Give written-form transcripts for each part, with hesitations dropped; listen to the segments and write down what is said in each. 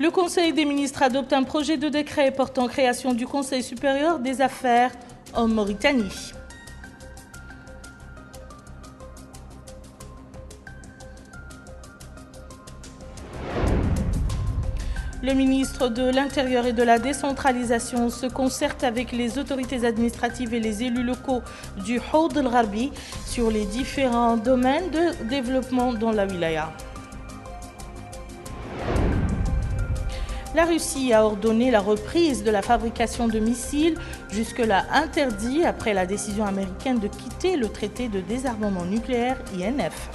Le Conseil des ministres adopte un projet de décret portant création du Conseil supérieur des affaires en Mauritanie. Le ministre de l'Intérieur et de la décentralisation se concerte avec les autorités administratives et les élus locaux du Houd el-Gharbi sur les différents domaines de développement dans la wilaya. La Russie a ordonné la reprise de la fabrication de missiles, jusque-là interdit après la décision américaine de quitter le traité de désarmement nucléaire INF.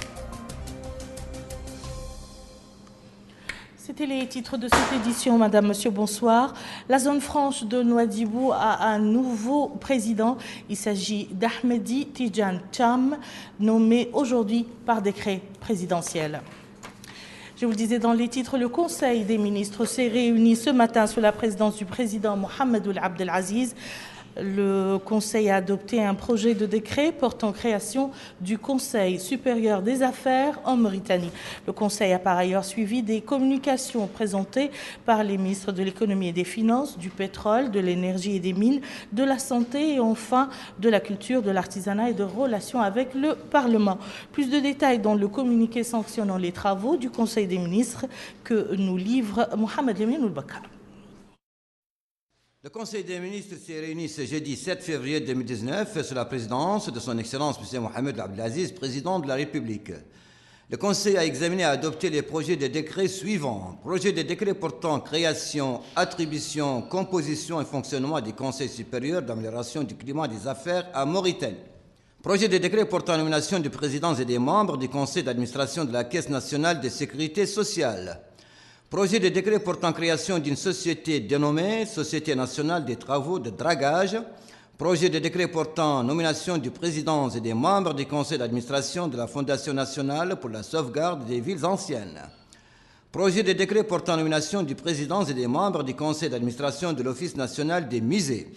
C'était les titres de cette édition, Madame, Monsieur, bonsoir. La zone franche de Nouadhibou a un nouveau président. Il s'agit d'Ahmedi Tijan Cham, nommé aujourd'hui par décret présidentiel. Je vous le disais dans les titres, le Conseil des ministres s'est réuni ce matin sous la présidence du président Mohamed Ould Abdelaziz. Le Conseil a adopté un projet de décret portant création du Conseil supérieur des affaires en Mauritanie. Le Conseil a par ailleurs suivi des communications présentées par les ministres de l'économie et des finances, du pétrole, de l'énergie et des mines, de la santé et enfin de la culture, de l'artisanat et de relations avec le Parlement. Plus de détails dans le communiqué sanctionnant les travaux du Conseil des ministres que nous livre Mohamed Lemine Ould-Bakar. Le Conseil des ministres s'est réuni ce jeudi 7 février 2019 sous la présidence de son Excellence M. Mohamed Ould Abdelaziz, président de la République. Le Conseil a examiné et adopté les projets de décrets suivants. Projet de décret portant création, attribution, composition et fonctionnement du Conseil supérieur d'amélioration du climat des affaires à Mauritanie. Projet de décret portant nomination du président et des membres du Conseil d'administration de la Caisse nationale de sécurité sociale. Projet de décret portant création d'une société dénommée Société nationale des travaux de dragage. Projet de décret portant nomination du président et des membres du conseil d'administration de la Fondation nationale pour la sauvegarde des villes anciennes. Projet de décret portant nomination du président et des membres du conseil d'administration de l'Office national des musées.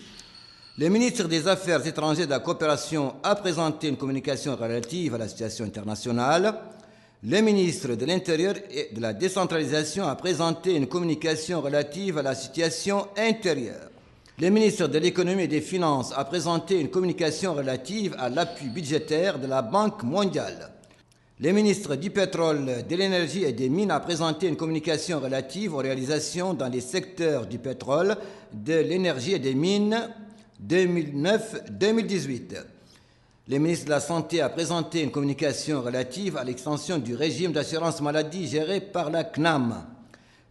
Le ministre des Affaires étrangères et de la coopération a présenté une communication relative à la situation internationale. Le ministre de l'Intérieur et de la décentralisation a présenté une communication relative à la situation intérieure. Le ministre de l'Économie et des Finances a présenté une communication relative à l'appui budgétaire de la Banque mondiale. Le ministre du Pétrole, de l'Énergie et des Mines a présenté une communication relative aux réalisations dans les secteurs du pétrole, de l'énergie et des mines 2009-2018. Le ministre de la Santé a présenté une communication relative à l'extension du régime d'assurance maladie géré par la CNAM.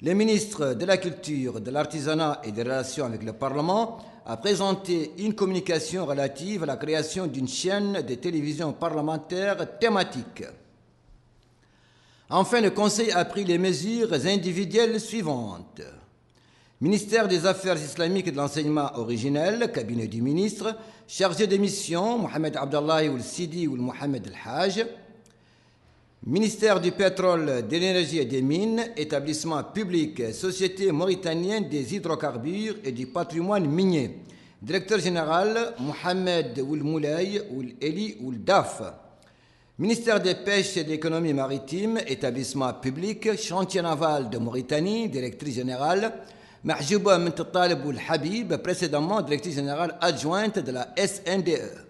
Le ministre de la Culture, de l'Artisanat et des Relations avec le Parlement a présenté une communication relative à la création d'une chaîne de télévision parlementaire thématique. Enfin, le Conseil a pris les mesures individuelles suivantes. Ministère des Affaires islamiques et de l'enseignement originel, cabinet du ministre, chargé de mission, Mohamed Abdallahi Ould Sidi Ould Mohamed El-Haj. Ministère du pétrole, de l'énergie et des mines, établissement public, Société mauritanienne des hydrocarbures et du patrimoine minier. Directeur général, Mohamed Ould Moulay Ould Eli Ould Daf. Ministère des pêches et de l'économie maritime, établissement public, chantier naval de Mauritanie, directrice générale, Mahjouba Bint Talib Ould Habib, précédemment directrice générale adjointe de la SNDE.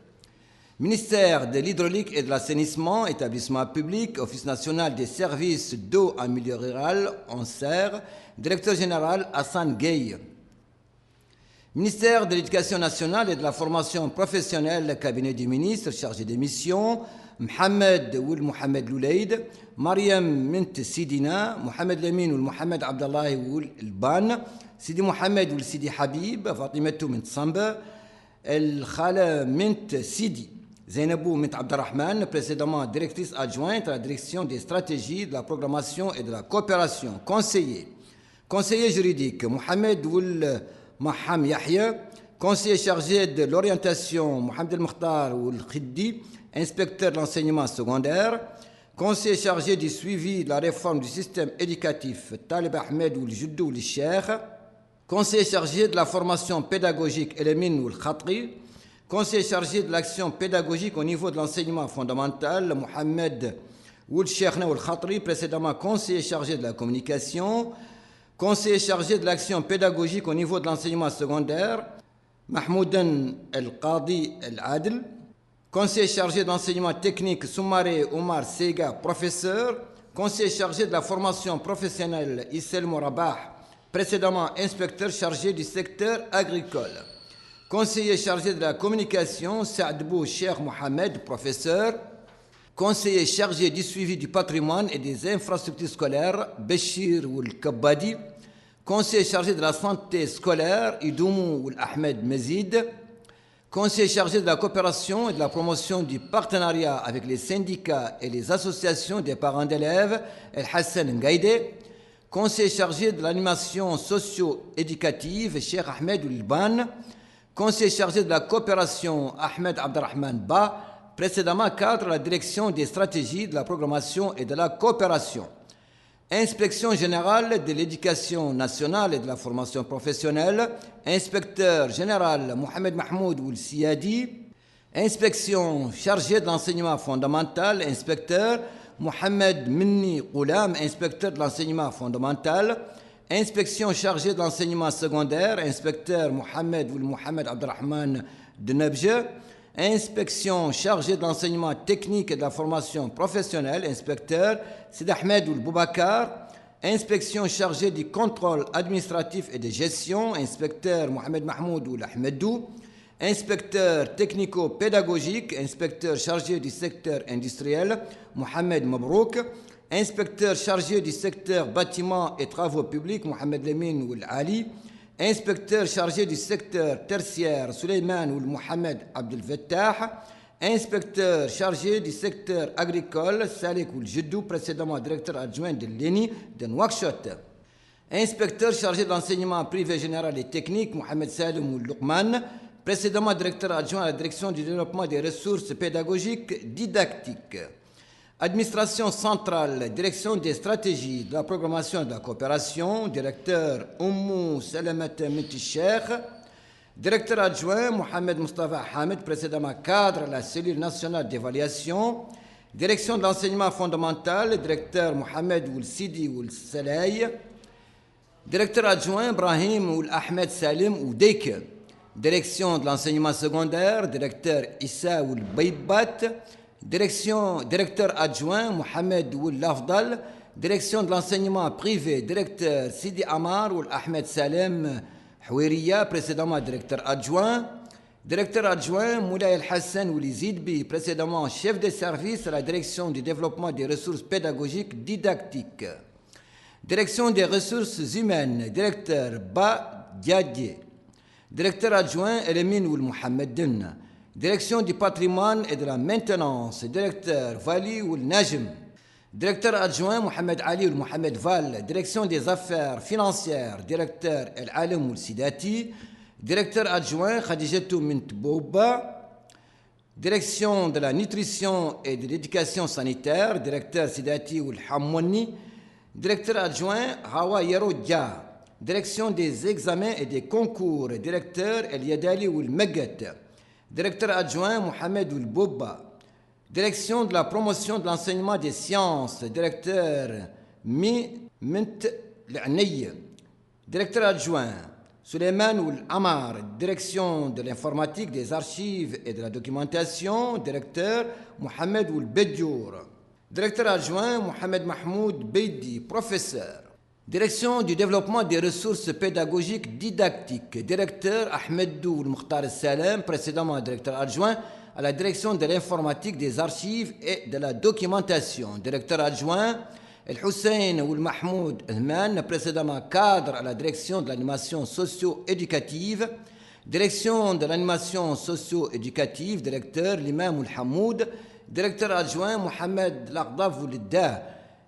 Ministère de l'hydraulique et de l'assainissement, établissement public, Office national des services d'eau en milieu rural, ONSER, directeur général Hassan Gueye. Ministère de l'Éducation nationale et de la formation professionnelle, cabinet du ministre, chargé des missions, Mohamed Ould Mohamed Louleid, Mariam Mint Sidina, Mohamed Lemine Ould Mohamed Abdallahi Ould Elban, Sidi Mohamed Ould Sidi Habib, Fatimetou Mint Samba, El Khala Mint Sidi, Zainabou Mint Abdelrahman, précédemment directrice adjointe à la direction des stratégies, de la programmation et de la coopération. Conseiller juridique, Mohamed Ould Maham Yahya, conseiller chargé de l'orientation, Mohamed El Mokhtar Ould Khiddi, inspecteur de l'enseignement secondaire, conseiller chargé du suivi de la réforme du système éducatif, Talib Ahmed Ould Juddou Ould Cheikh, conseiller chargé de la formation pédagogique, Elamine Ould Khatri, conseiller chargé de l'action pédagogique au niveau de l'enseignement fondamental, Mohamed Ould Cheikhna Ould Khatri, précédemment conseiller chargé de la communication, Conseiller chargé de l'action pédagogique au niveau de l'enseignement secondaire, Mahmoudan El-Qadi El-Adl. Conseiller chargé de l'enseignement technique, Soumaré Omar Sega, professeur. Conseiller chargé de la formation professionnelle, Issel Morabah, précédemment inspecteur chargé du secteur agricole. Conseiller chargé de la communication, Saadbou Cheikh Mohamed, professeur. Conseiller chargé du suivi du patrimoine et des infrastructures scolaires, Béchir Oul Kabbadi. Conseiller chargé de la santé scolaire, Idoumou Oul Ahmed Mezid. Conseiller chargé de la coopération et de la promotion du partenariat avec les syndicats et les associations des parents d'élèves, El Hassan Ngaïde. Conseiller chargé de l'animation socio-éducative, Cheikh Ahmed Oulban. Conseiller chargé de la coopération, Ahmed Abdelrahman Ba, précédemment cadre à la direction des stratégies, de la programmation et de la coopération. Inspection générale de l'éducation nationale et de la formation professionnelle, inspecteur général Mohamed Mahmoud Oul Siyadi, inspection chargée de l'enseignement fondamental, inspecteur Mohamed Minni Goulam, inspecteur de l'enseignement fondamental, inspection chargée de l'enseignement secondaire, inspecteur Mohamed Oul Mohamed Abdelrahman Denebje, inspection chargée de l'enseignement technique et de la formation professionnelle, inspecteur Sid Ahmed Oul Boubacar, inspection chargée du contrôle administratif et de gestion, inspecteur Mohamed Mahmoud Oul Ahmedou, inspecteur technico-pédagogique, inspecteur chargé du secteur industriel, Mohamed Mabrouk, inspecteur chargé du secteur bâtiments et travaux publics, Mohamed Lemine Oul Ali, inspecteur chargé du secteur tertiaire, Suleiman Oul Mohamed Abdel Fattah, inspecteur chargé du secteur agricole, Salik Oul Jiddou, précédemment directeur adjoint de l'ENI de Nouakchott. Inspecteur chargé de l'enseignement privé général et technique, Mohamed Salim Oul Luqman, précédemment directeur adjoint à la direction du développement des ressources pédagogiques didactiques. Administration centrale, direction des stratégies, de la programmation et de la coopération, directeur Oumou Salamata Miti Cheikh, directeur adjoint Mohamed Mustafa Hamid, précédemment cadre à la cellule nationale d'évaluation, direction de l'enseignement fondamental, directeur Mohamed Oul Sidi Oul Saleh, directeur adjoint Brahim Oul Ahmed Salim Oudek, direction de l'enseignement secondaire, directeur Issa Oul Baybat, directeur adjoint Mohamed Oul Lafdal, direction de l'enseignement privé, directeur Sidi Amar Oul Ahmed Salem Houiriya, précédemment directeur adjoint Moulay El Hassan Oul Zidbi, précédemment chef de service à la direction du développement des ressources pédagogiques didactiques, direction des ressources humaines, directeur Ba Diadje, directeur adjoint Elamine Oul Mohameddin, direction du patrimoine et de la maintenance, directeur Vali Oul Najm, directeur adjoint Mohamed Ali Oul Mohamed Val, direction des affaires financières, directeur El Alim Oul Sidati, directeur adjoint Khadijatou Mint Bouba, direction de la nutrition et de l'éducation sanitaire, directeur Sidati Oul Hammouni, directeur adjoint Hawa Yerodja, direction des examens et des concours, directeur El Yadali Oul Megat, directeur adjoint Mohamed Oul Bouba, direction de la promotion de l'enseignement des sciences, directeur Mint L'Aniy, directeur adjoint Suleiman Oul Amar, direction de l'informatique, des archives et de la documentation, directeur Mohamed Oul Bedjour, directeur adjoint Mohamed Mahmoud Beidi, professeur. Direction du développement des ressources pédagogiques didactiques, directeur Ahmed Oul Mukhtar Salem, précédemment directeur adjoint à la direction de l'informatique, des archives et de la documentation, directeur adjoint El Hussein Oul Mahmoud Ahman, précédemment cadre à la direction de l'animation socio-éducative, direction de l'animation socio-éducative, directeur l'imam Oul Hamoud, directeur adjoint Mohamed Laqdaf Oul Da,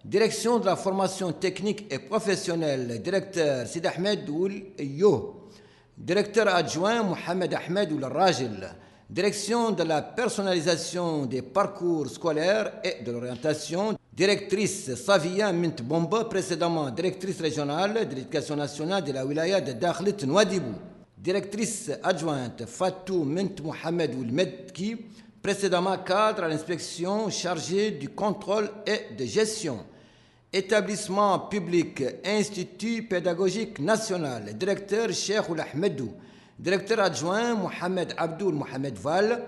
direction de la formation technique et professionnelle, directeur Sid Ahmed Oul Yo, directeur adjoint Mohamed Ahmed Oul Rajil, direction de la personnalisation des parcours scolaires et de l'orientation, directrice Savia Mint Bomba, précédemment directrice régionale de l'éducation nationale de la wilaya de Dakhlit Nouadhibou, directrice adjointe Fatou Mint Mohamed Oul Medki, précédemment cadre à l'inspection chargée du contrôle et de gestion, Établissement public, Institut pédagogique national, directeur Cheikh Ould Ahmedou, directeur adjoint Mohamed Abdoul Mohamed Val,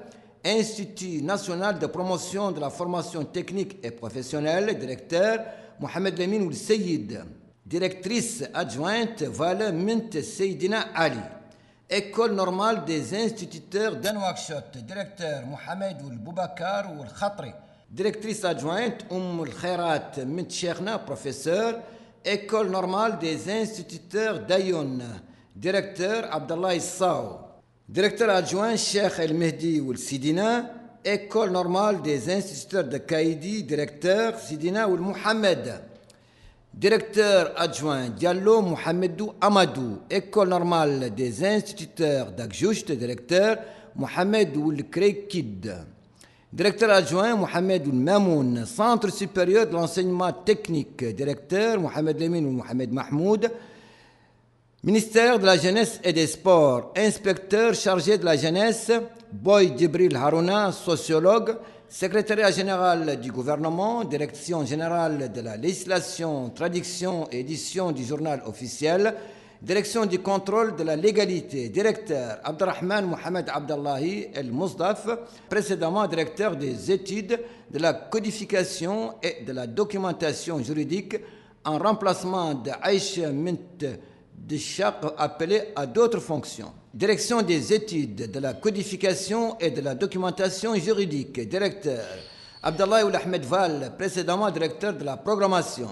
Institut national de promotion de la formation technique et professionnelle, directeur Mohamed Lamine Ould Seyid, directrice adjointe Vala Mint Seydina Ali, École normale des instituteurs d'Nouakchott, directeur Mohamed Ould Boubacar Ould Khatri, directrice adjointe Al Khairat Mint Cheikhna, professeur, École normale des instituteurs d'Ayoun, directeur Abdallah Issao, directeur adjoint Cheikh El Mehdi Ould Sidina, École normale des instituteurs de Kaïdi, directeur Sidina Ould Mohamed, directeur adjoint Diallo Mohamedou Amadou, École normale des instituteurs d'Akjoucht, directeur Mohamed Ould Kreikid, directeur adjoint Mohamed Ould Mamoun, Centre supérieur de l'enseignement technique, directeur Mohamed Lamine Ould Mohamed Mahmoud, ministère de la jeunesse et des sports, inspecteur chargé de la jeunesse Boy Djibril Harouna, sociologue, secrétariat général du gouvernement, direction générale de la législation, traduction et édition du journal officiel, direction du contrôle de la légalité, directeur Abdelrahman Mohamed Abdallahi El Mousdaf, précédemment directeur des études de la codification et de la documentation juridique, en remplacement de Aïcha Mint de Chaq, appelé à d'autres fonctions. Direction des études de la codification et de la documentation juridique, directeur Abdallah Ould Ahmed Val, précédemment directeur de la programmation.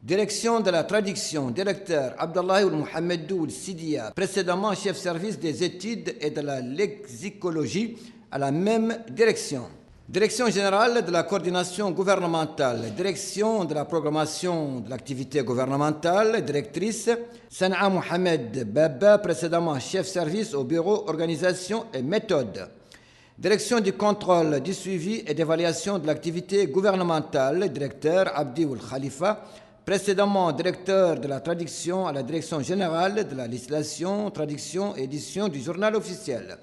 Direction de la traduction, directeur Abdallah Ould Mohamed Ould Sidia, précédemment chef service des études et de la lexicologie à la même direction. Direction générale de la coordination gouvernementale, direction de la programmation de l'activité gouvernementale, directrice Sanaa Mohamed Baba, précédemment chef service au bureau organisation et méthode. Direction du contrôle, du suivi et d'évaluation de l'activité gouvernementale, directeur Abdi Ould Khalifa, précédemment directeur de la traduction à la direction générale de la législation, traduction et édition du journal officiel.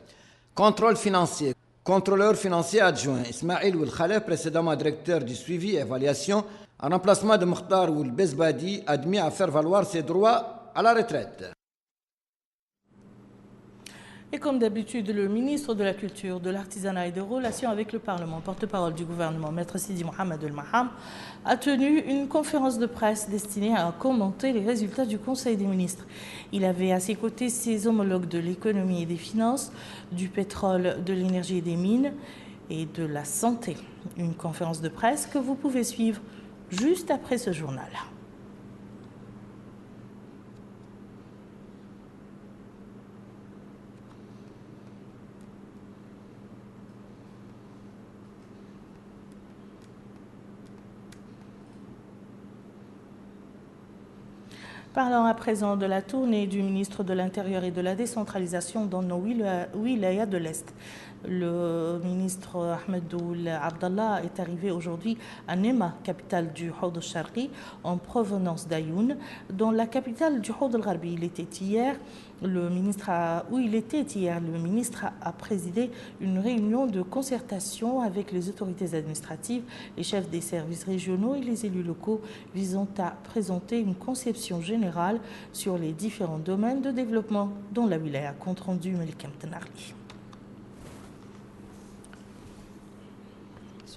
Contrôle financier. Contrôleur financier adjoint, Ismail Ould Khalef, précédemment directeur du suivi et évaluation, en remplacement de Mokhtar Ould Bezbadi, admis à faire valoir ses droits à la retraite. Et comme d'habitude, le ministre de la Culture, de l'Artisanat et des Relations avec le Parlement, porte-parole du gouvernement, Maître Sidi Mohamed El Maham, a tenu une conférence de presse destinée à commenter les résultats du Conseil des ministres. Il avait à ses côtés ses homologues de l'économie et des finances, du pétrole, de l'énergie et des mines et de la santé. Une conférence de presse que vous pouvez suivre juste après ce journal. Parlons à présent de la tournée du ministre de l'Intérieur et de la décentralisation dans nos wilayas de l'Est. Le ministre Ahmed Ould Abdallah est arrivé aujourd'hui à Nema, capitale du Houd al-Sharqi, en provenance d'Ayoun. Dans la capitale du Houd al-Gharbi, le ministre a présidé une réunion de concertation avec les autorités administratives, les chefs des services régionaux et les élus locaux visant à présenter une conception générale sur les différents domaines de développement dans la wilaya. Compte rendu Melikam Tenarli.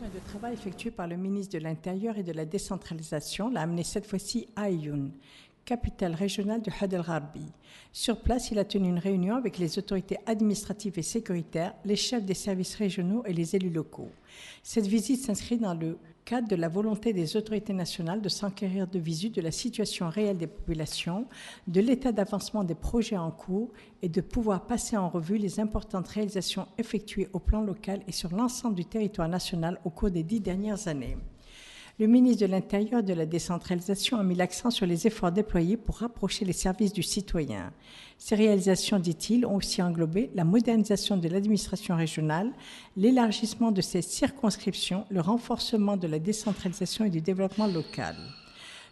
Et de travail effectué par le ministre de l'Intérieur et de la décentralisation l'a amené cette fois-ci à Ayoun, capitale régionale du Houd al-Gharbi. Sur place, il a tenu une réunion avec les autorités administratives et sécuritaires, les chefs des services régionaux et les élus locaux. Cette visite s'inscrit dans le cadre de la volonté des autorités nationales de s'enquérir de visu de la situation réelle des populations, de l'état d'avancement des projets en cours et de pouvoir passer en revue les importantes réalisations effectuées au plan local et sur l'ensemble du territoire national au cours des 10 dernières années. Le ministre de l'Intérieur et de la décentralisation a mis l'accent sur les efforts déployés pour rapprocher les services du citoyen. Ces réalisations, dit-il, ont aussi englobé la modernisation de l'administration régionale, l'élargissement de ses circonscriptions, le renforcement de la décentralisation et du développement local.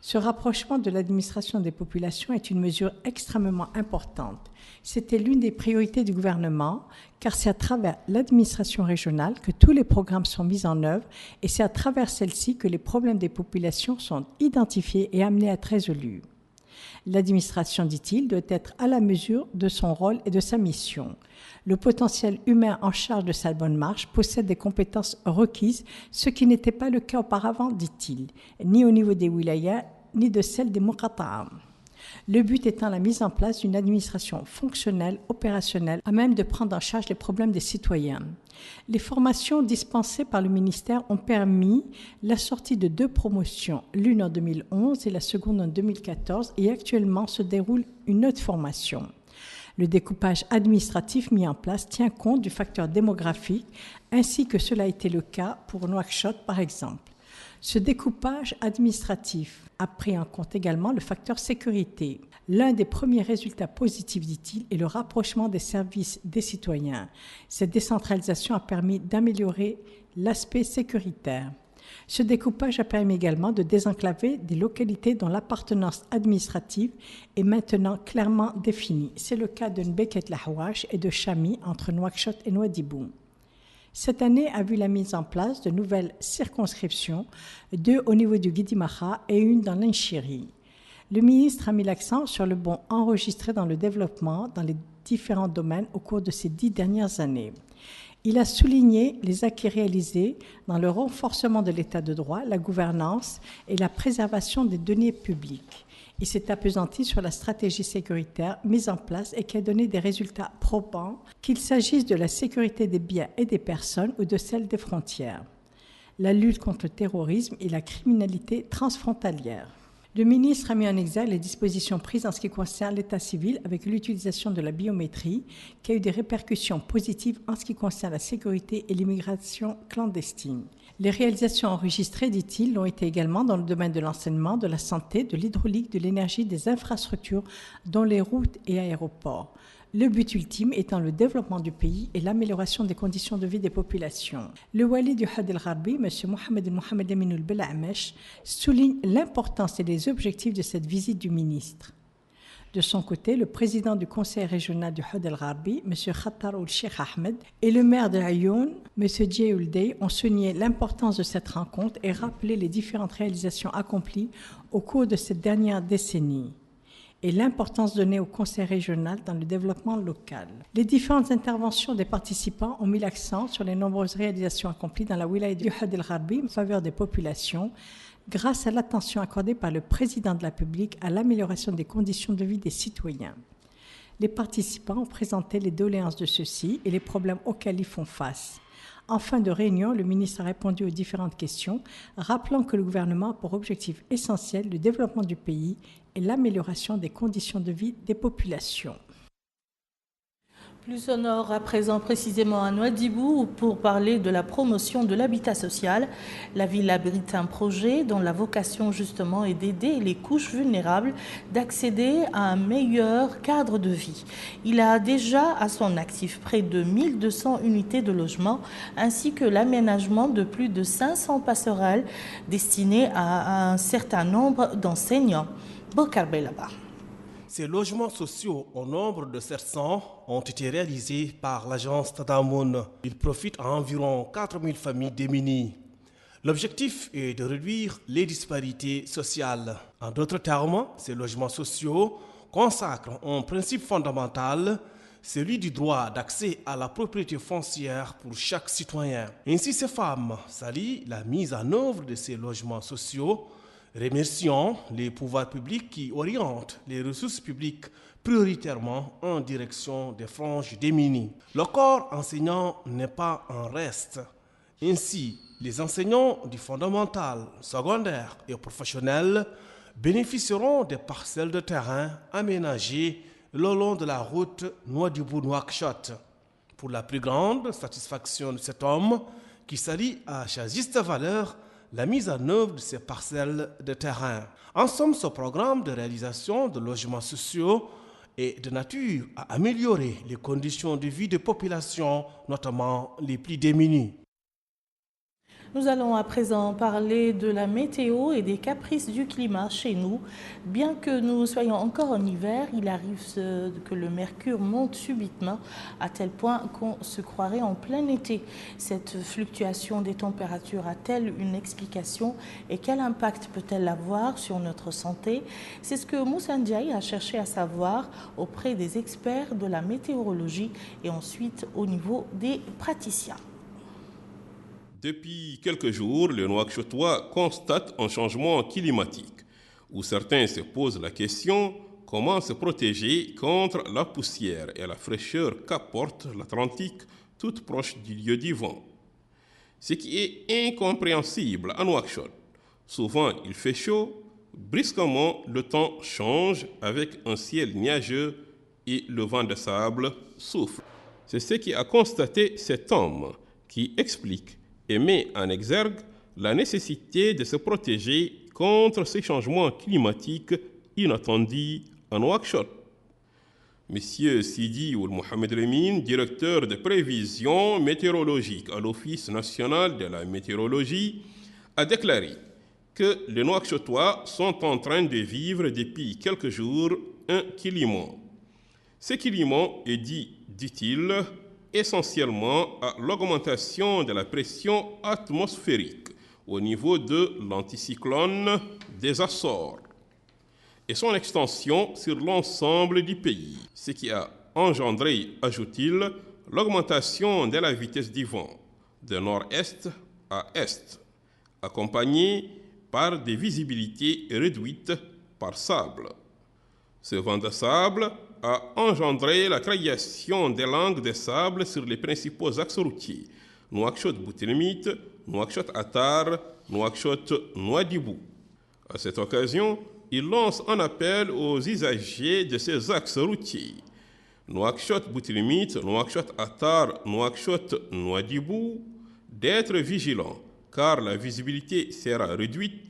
Ce rapprochement de l'administration des populations est une mesure extrêmement importante. C'était l'une des priorités du gouvernement, car c'est à travers l'administration régionale que tous les programmes sont mis en œuvre et c'est à travers celle-ci que les problèmes des populations sont identifiés et amenés à être résolus. L'administration, dit-il, doit être à la mesure de son rôle et de sa mission. Le potentiel humain en charge de sa bonne marche possède des compétences requises, ce qui n'était pas le cas auparavant, dit-il, ni au niveau des wilayas, ni de celle des muqata'a. Le but étant la mise en place d'une administration fonctionnelle, opérationnelle, à même de prendre en charge les problèmes des citoyens. Les formations dispensées par le ministère ont permis la sortie de 2 promotions, l'une en 2011 et la seconde en 2014, et actuellement se déroule une autre formation. Le découpage administratif mis en place tient compte du facteur démographique, ainsi que cela a été le cas pour Nouakchott par exemple. Ce découpage administratif a pris en compte également le facteur sécurité. L'un des premiers résultats positifs, dit-il, est le rapprochement des services des citoyens. Cette décentralisation a permis d'améliorer l'aspect sécuritaire. Ce découpage a permis également de désenclaver des localités dont l'appartenance administrative est maintenant clairement définie. C'est le cas de Nbeket-Lahouach et de Chami entre Nouakchott et Nouadhibou. Cette année a vu la mise en place de nouvelles circonscriptions, 2 au niveau du Guidimaha et une dans l'Inchiri. Le ministre a mis l'accent sur le bond enregistré dans le développement dans les différents domaines au cours de ces 10 dernières années. Il a souligné les acquis réalisés dans le renforcement de l'état de droit, la gouvernance et la préservation des deniers publics. Il s'est appesanti sur la stratégie sécuritaire mise en place et qui a donné des résultats probants, qu'il s'agisse de la sécurité des biens et des personnes ou de celle des frontières, la lutte contre le terrorisme et la criminalité transfrontalière. Le ministre a mis en exergue les dispositions prises en ce qui concerne l'état civil avec l'utilisation de la biométrie, qui a eu des répercussions positives en ce qui concerne la sécurité et l'immigration clandestine. Les réalisations enregistrées, dit-il, l'ont été également dans le domaine de l'enseignement, de la santé, de l'hydraulique, de l'énergie, des infrastructures, dont les routes et aéroports. Le but ultime étant le développement du pays et l'amélioration des conditions de vie des populations. Le wali du Had el-Gharbi, M. Mohamed Amin el-Bel'amesh, souligne l'importance et les objectifs de cette visite du ministre. De son côté, le président du conseil régional du Had el-Gharbi, M. Khattar oul-Sheikh Ahmed, et le maire de Ayoun, M. Djeyoul Dey, ont souligné l'importance de cette rencontre et rappelé les différentes réalisations accomplies au cours de cette dernière décennie et l'importance donnée au conseil régional dans le développement local. Les différentes interventions des participants ont mis l'accent sur les nombreuses réalisations accomplies dans la wilaya du Had el-Gharbi en faveur des populations, grâce à l'attention accordée par le président de la République à l'amélioration des conditions de vie des citoyens. Les participants ont présenté les doléances de ceux-ci et les problèmes auxquels ils font face. En fin de réunion, le ministre a répondu aux différentes questions, rappelant que le gouvernement a pour objectif essentiel le développement du pays et l'amélioration des conditions de vie des populations. Plus au nord, à présent précisément à Nouadhibou, pour parler de la promotion de l'habitat social. La ville abrite un projet dont la vocation justement est d'aider les couches vulnérables d'accéder à un meilleur cadre de vie. Il a déjà à son actif près de 1200 unités de logement ainsi que l'aménagement de plus de 500 passerelles destinées à un certain nombre d'enseignants. Bokar Belaba. Ces logements sociaux au nombre de 700 ont été réalisés par l'agence Tadamoun. Ils profitent à environ 4000 familles démunies. L'objectif est de réduire les disparités sociales. En d'autres termes, ces logements sociaux consacrent un principe fondamental, celui du droit d'accès à la propriété foncière pour chaque citoyen. Ainsi, ces femmes s'allient la mise en œuvre de ces logements sociaux. Remercions les pouvoirs publics qui orientent les ressources publiques prioritairement en direction des franges démunies. Le corps enseignant n'est pas en reste. Ainsi, les enseignants du fondamental, secondaire et professionnel bénéficieront des parcelles de terrain aménagées le long de la route Nouadhibou-Nouakchott. Pour la plus grande satisfaction de cet homme qui s'allie à sa juste valeur, la mise en œuvre de ces parcelles de terrain. En somme, ce programme de réalisation de logements sociaux est de nature à améliorer les conditions de vie des populations, notamment les plus démunies. Nous allons à présent parler de la météo et des caprices du climat chez nous. Bien que nous soyons encore en hiver, il arrive que le mercure monte subitement à tel point qu'on se croirait en plein été. Cette fluctuation des températures a-t-elle une explication et quel impact peut-elle avoir sur notre santé? C'est ce que Moussa Ndiaye a cherché à savoir auprès des experts de la météorologie et ensuite au niveau des praticiens. Depuis quelques jours, les Nouakchotois constatent un changement climatique, où certains se posent la question comment se protéger contre la poussière et la fraîcheur qu'apporte l'Atlantique, toute proche du lieu du vent. Ce qui est incompréhensible à Nouakchott. Souvent, il fait chaud, brusquement, le temps change avec un ciel nuageux et le vent de sable souffle. C'est ce qui a constaté cet homme qui explique et met en exergue la nécessité de se protéger contre ces changements climatiques inattendus à Nouakchott. Monsieur Sidi Ould Mohamed Lemine, directeur de prévision météorologique à l'Office national de la météorologie, a déclaré que les Nouakchottois sont en train de vivre depuis quelques jours un climat. Ce climat est dû, dit-il, essentiellement à l'augmentation de la pression atmosphérique au niveau de l'anticyclone des Açores et son extension sur l'ensemble du pays, ce qui a engendré, ajoute-t-il, l'augmentation de la vitesse du vent de nord-est à est, accompagnée par des visibilités réduites par sable. Ce vent de sable a engendré la création des langues de sable sur les principaux axes routiers, Nouakchott-Boutelmit, Nouakchott-Attar, Nouakchott-Nouadhibou. À cette occasion, il lance un appel aux usagers de ces axes routiers, Nouakchott-Boutelmit, Nouakchott-Attar, Nouakchott-Nouadhibou, d'être vigilants, car la visibilité sera réduite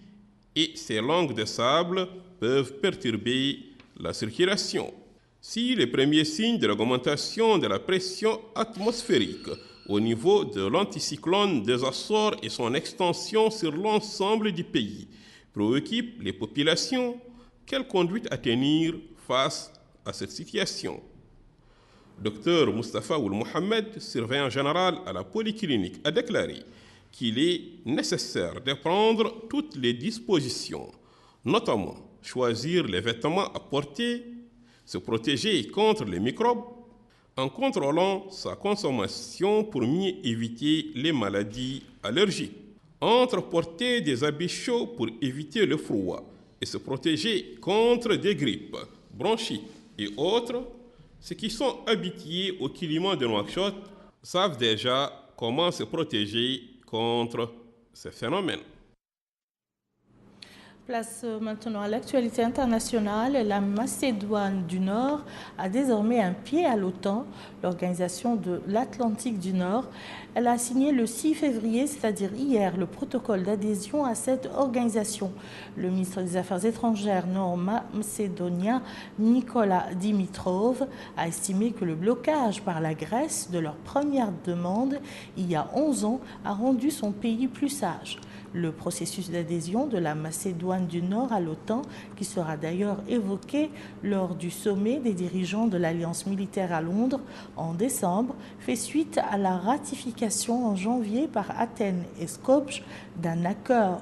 et ces langues de sable peuvent perturber la circulation. Si les premiers signes de l'augmentation de la pression atmosphérique au niveau de l'anticyclone des Açores et son extension sur l'ensemble du pays préoccupent les populations, quelle conduite à tenir face à cette situation? Dr Moustapha Ould Mohamed, surveillant général à la polyclinique, a déclaré qu'il est nécessaire de prendre toutes les dispositions, notamment choisir les vêtements à porter, se protéger contre les microbes, en contrôlant sa consommation pour mieux éviter les maladies allergiques. Entre porter des habits chauds pour éviter le froid et se protéger contre des grippes, bronchites et autres, ceux qui sont habitués au climat de Nouakchott savent déjà comment se protéger contre ces phénomènes. Place maintenant à l'actualité internationale. La Macédoine du Nord a désormais un pied à l'OTAN, l'organisation de l'Atlantique du Nord. Elle a signé le 6 février, c'est-à-dire hier, le protocole d'adhésion à cette organisation. Le ministre des Affaires étrangères nord-macédonien, Nikola Dimitrov, a estimé que le blocage par la Grèce de leur première demande, il y a 11 ans, a rendu son pays plus sage. Le processus d'adhésion de la Macédoine du Nord à l'OTAN, qui sera d'ailleurs évoqué lors du sommet des dirigeants de l'Alliance militaire à Londres en décembre, fait suite à la ratification en janvier par Athènes et Skopje d'un accord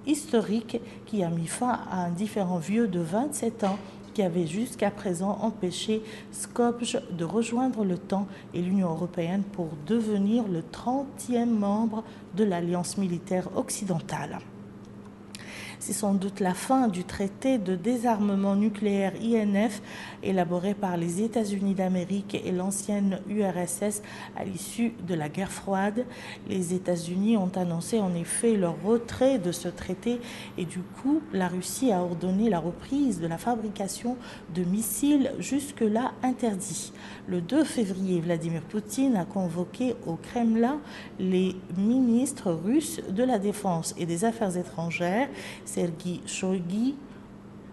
historique qui a mis fin à un différend vieux de 27 ans qui avait jusqu'à présent empêché Skopje de rejoindre l'OTAN et l'Union européenne pour devenir le 30e membre de l'Alliance militaire occidentale. C'est sans doute la fin du traité de désarmement nucléaire INF élaboré par les États-Unis d'Amérique et l'ancienne URSS à l'issue de la guerre froide. Les États-Unis ont annoncé en effet leur retrait de ce traité et du coup, la Russie a ordonné la reprise de la fabrication de missiles jusque-là interdits. Le 2 février, Vladimir Poutine a convoqué au Kremlin les ministres russes de la Défense et des Affaires étrangères, Sergueï Shoïgu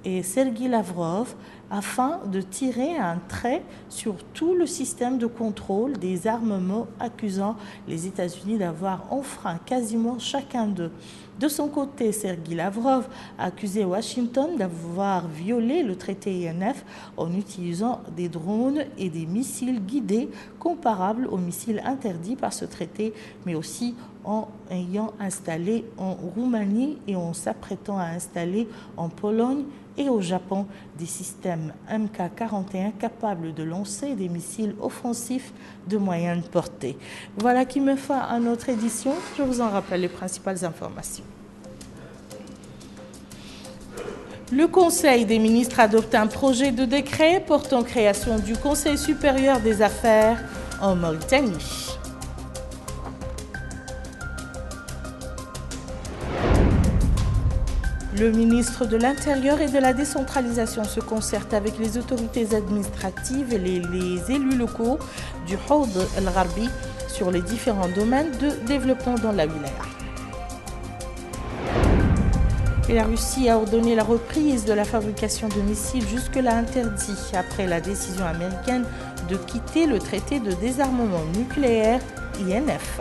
et Sergueï Lavrov, afin de tirer un trait sur tout le système de contrôle des armements, accusant les États-Unis d'avoir enfreint quasiment chacun d'eux. De son côté, Sergei Lavrov a accusé Washington d'avoir violé le traité INF en utilisant des drones et des missiles guidés comparables aux missiles interdits par ce traité, mais aussi en ayant installé en Roumanie et en s'apprêtant à installer en Pologne et au Japon des systèmes MK-41 capables de lancer des missiles offensifs de moyenne portée. Voilà qui met fin à notre édition. Je vous en rappelle les principales informations. Le Conseil des ministres adopte un projet de décret portant création du Conseil supérieur des affaires en Mauritanie. Le ministre de l'Intérieur et de la décentralisation se concerte avec les autorités administratives et les élus locaux du Haut el-Gharbi sur les différents domaines de développement dans la wilaya. Et la Russie a ordonné la reprise de la fabrication de missiles jusque-là interdits après la décision américaine de quitter le traité de désarmement nucléaire INF.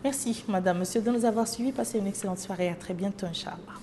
Merci, madame, monsieur, de nous avoir suivis. Passez une excellente soirée. À très bientôt, Inch'Allah.